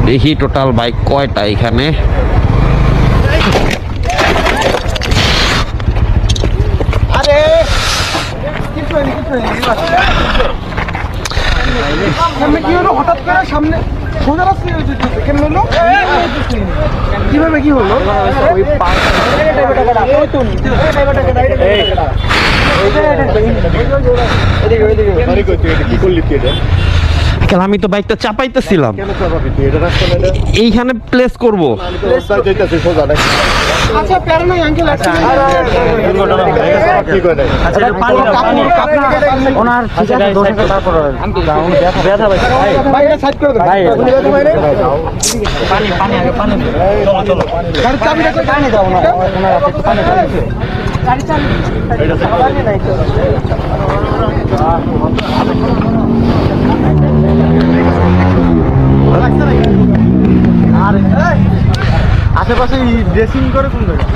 দেখি total bike কয়টা এখানে। হঠাৎ করে সামনে কিভাবে কি হলো? আমি তো বাইকটা চাপাইতেছিলাম, এইখানে প্লেস করব। আচ্ছা প্যারা নাই আঙ্কেল, ওনার ঠিক আছে দোষ আছে, তারপর ব্যথা ভাই সাইড করে দেন ভাই, পানি পানি আগে পানি চলো চলো গাড়ি চাবিটা কই পানি দাও না, ওনার হাতে পানি দাও, গাড়ি চাবি এটা পানি নাই তো। আরে আশেপাশে ড্রেসিং করে কোন জায়গা?